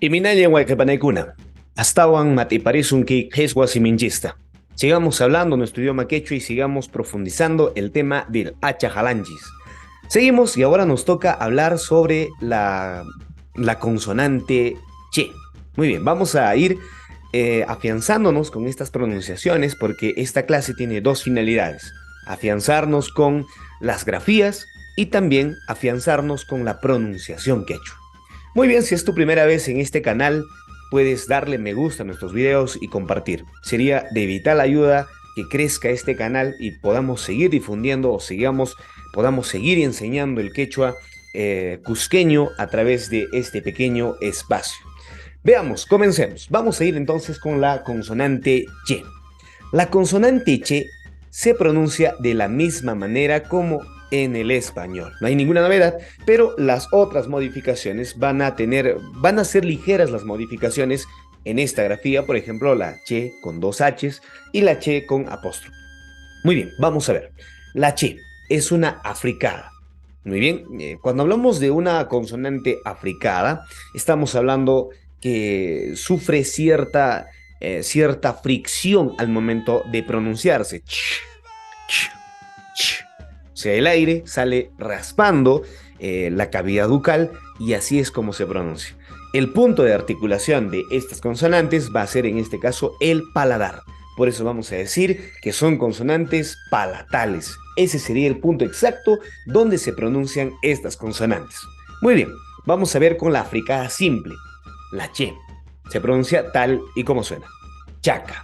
Iminalia Huaycapanecuna, Astawan Matiparisunki Quesguasiminchista. Sigamos hablando nuestro idioma quechua y sigamos profundizando el tema del Hachajalanchis. Seguimos y ahora nos toca hablar sobre la consonante che. Muy bien, vamos a ir afianzándonos con estas pronunciaciones porque esta clase tiene dos finalidades. Afianzarnos con las grafías y también afianzarnos con la pronunciación quechua. Muy bien, si es tu primera vez en este canal, puedes darle me gusta a nuestros videos y compartir. Sería de vital ayuda que crezca este canal y podamos seguir difundiendo podamos seguir enseñando el quechua cusqueño a través de este pequeño espacio. Veamos, comencemos. Vamos a ir entonces con la consonante che. La consonante che se pronuncia de la misma manera como en el español. No hay ninguna novedad, pero las otras modificaciones van a ser ligeras las modificaciones en esta grafía, por ejemplo, la che con dos H's y la che con apóstrofe. Muy bien, vamos a ver. La che es una africada. Muy bien, cuando hablamos de una consonante africada, estamos hablando que sufre cierta fricción al momento de pronunciarse. O sea, el aire sale raspando la cavidad bucal y así es como se pronuncia. El punto de articulación de estas consonantes va a ser en este caso el paladar. Por eso vamos a decir que son consonantes palatales. Ese sería el punto exacto donde se pronuncian estas consonantes. Muy bien, vamos a ver con la africada simple. La che se pronuncia tal y como suena. Chaca.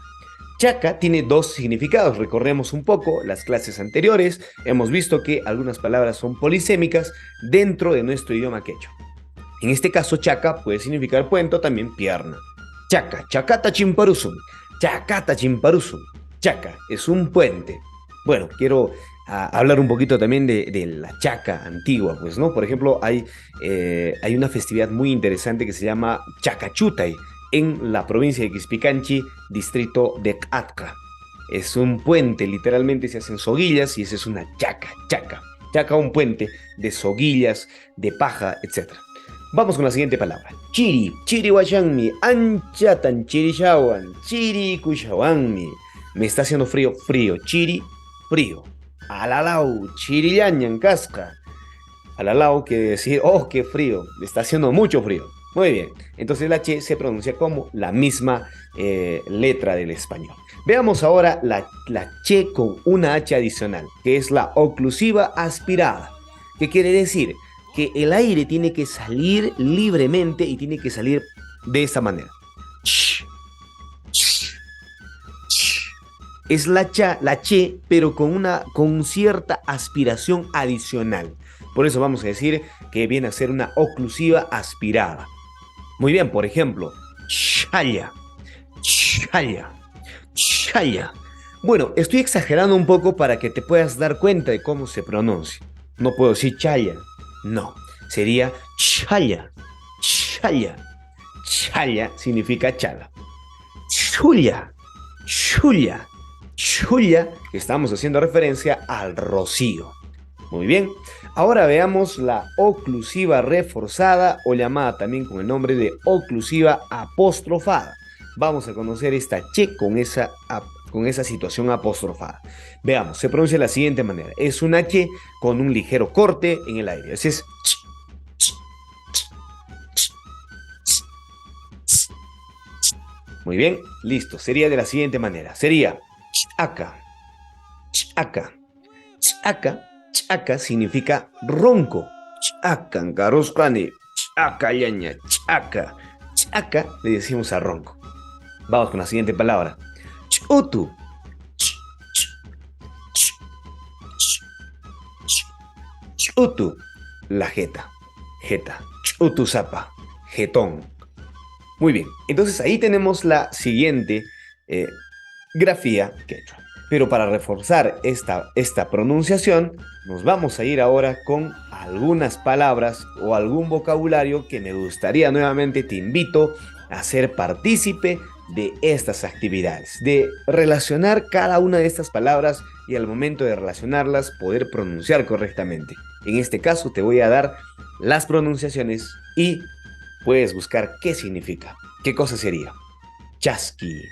Chaca tiene dos significados. Recordemos un poco las clases anteriores. Hemos visto que algunas palabras son polisémicas dentro de nuestro idioma quechua. En este caso, chaca puede significar puente o también pierna. Chaca, chacata chimparusum. Chacata chimparusum. Chaca es un puente. Bueno, quiero hablar un poquito también de la chaca antigua, pues, ¿no? Por ejemplo, hay una festividad muy interesante que se llama Chacachutay en la provincia de Quispicanchi, distrito de Atca. Es un puente, literalmente se hacen soguillas y esa es una chaca, chaca. Chaca, un puente de soguillas, de paja, etc. Vamos con la siguiente palabra. Chiri, chiri huachanmi, ancha tan chirishawan, chiri kushawanmi. Me está haciendo frío, frío, chiri, frío. Alalau, chirillañan, casca. Alalau quiere decir, oh, qué frío, me está haciendo mucho frío. Muy bien, entonces la che se pronuncia como la misma letra del español. Veamos ahora la che con una H adicional, que es la oclusiva aspirada. ¿Qué quiere decir? Que el aire tiene que salir libremente y tiene que salir de esta manera. Es la che, pero con cierta aspiración adicional. Por eso vamos a decir que viene a ser una oclusiva aspirada. Muy bien, por ejemplo, chaya, chaya, chaya. Bueno, estoy exagerando un poco para que te puedas dar cuenta de cómo se pronuncia. No puedo decir chaya, no, sería chaya, chaya. Chaya significa chala. Chulia, chulia, chulia, que estamos haciendo referencia al rocío. Muy bien, ahora veamos la oclusiva reforzada o llamada también con el nombre de oclusiva apostrofada. Vamos a conocer esta che con esa situación apostrofada. Veamos, se pronuncia de la siguiente manera. Es una che con un ligero corte en el aire. Ese es muy bien, listo. Sería de la siguiente manera. Sería chaca, chaca, chaca. Chaca significa ronco. Chaca, caroscani, chaca, yaña, chaca. Chaca le decimos a ronco. Vamos con la siguiente palabra. Chutu. Chutu. La jeta. Jeta. Chutu zapa. Jetón. Muy bien. Entonces ahí tenemos la siguiente grafía quechua. Pero para reforzar esta pronunciación, nos vamos a ir ahora con algunas palabras o algún vocabulario que me gustaría nuevamente, te invito a ser partícipe de estas actividades, de relacionar cada una de estas palabras y al momento de relacionarlas poder pronunciar correctamente. En este caso te voy a dar las pronunciaciones y puedes buscar qué significa. ¿Qué cosa sería? Chasqui,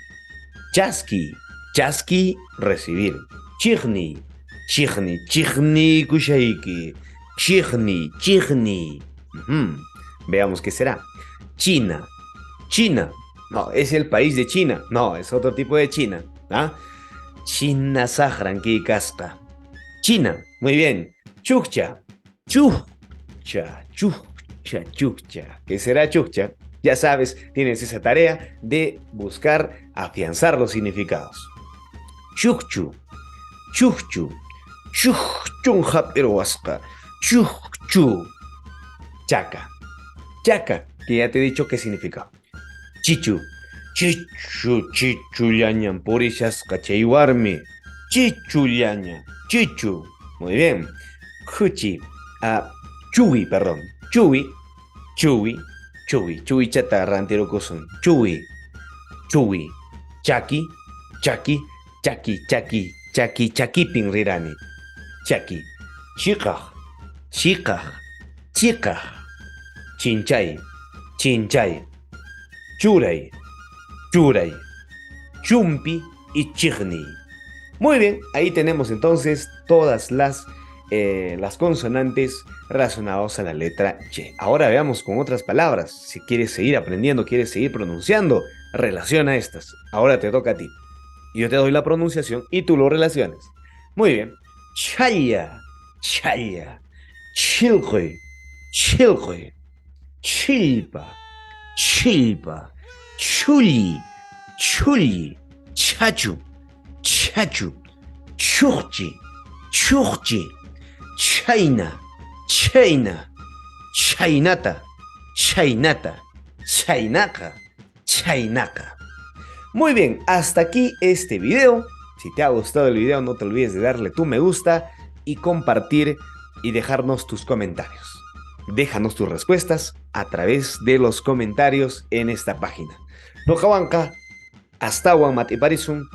chasqui, chasqui, recibir. Chigni, chigni, chigni, kushaiki. Chigni, chigni. Ujú. Veamos qué será. China, China. No, es el país de China. No, es otro tipo de China. ¿Ah? China Sahranki Casca. China. Muy bien. Chukcha. Chukcha. Chukcha. Chukcha. ¿Qué será Chukcha? Ya sabes, tienes esa tarea de buscar afianzar los significados. Chukchu. Chukchu. Chukchunja peruasca. Chukchu. Chaca. Chaca, que ya te he dicho qué significa. Chichu. Chichu, chichullaña, purishas cachayuarmi. Chichullaña, chichu. Muy bien. Cuchi. Chuy, perdón. Chuy. Chuy. Chuy. Chuy chata rantero cosun. Chuy. Chuy. Chaki. Chaki. Chaki. Chaki. Chaki. Chakipin rirani. Chaki. Chica. Chica. Chica. Chinchay. Chinchay. Churay. Churay, Chumpi y Chigni. Muy bien, ahí tenemos entonces todas las consonantes relacionadas a la letra Y. Ahora veamos con otras palabras. Si quieres seguir aprendiendo, quieres seguir pronunciando, relaciona estas. Ahora te toca a ti. Yo te doy la pronunciación y tú lo relacionas. Muy bien. Chaya, chaya, chilqui, chilqui, chilpa, chilpa. Chuli, chuli, chachu, chachu, churchi, churchi, chaina, chaina, chainata, chainata, chainaca, chainaca. Muy bien, hasta aquí este video. Si te ha gustado el video, no te olvides de darle tu me gusta y compartir y dejarnos tus comentarios. Déjanos tus respuestas a través de los comentarios en esta página. Nojawanka, hasta Matiparizum,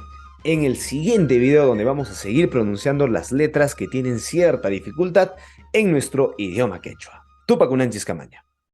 en el siguiente video donde vamos a seguir pronunciando las letras que tienen cierta dificultad en nuestro idioma quechua. Tupac Unanchis Camaña.